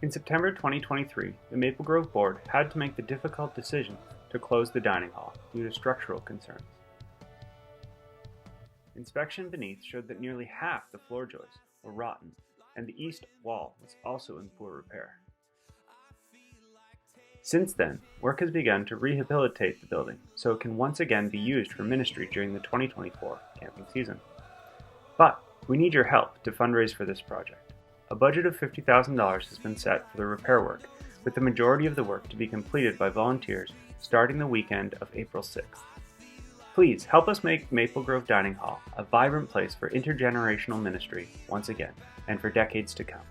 In September 2023, the Maple Grove Board had to make the difficult decision to close the dining hall due to structural concerns. Inspection beneath showed that nearly half the floor joists were rotten, and the east wall was also in poor repair. Since then, work has begun to rehabilitate the building so it can once again be used for ministry during the 2024 camping season. But we need your help to fundraise for this project. A budget of $50,000 has been set for the repair work, with the majority of the work to be completed by volunteers starting the weekend of April 6th. Please help us make Maple Grove Dining Hall a vibrant place for intergenerational ministry once again, and for decades to come.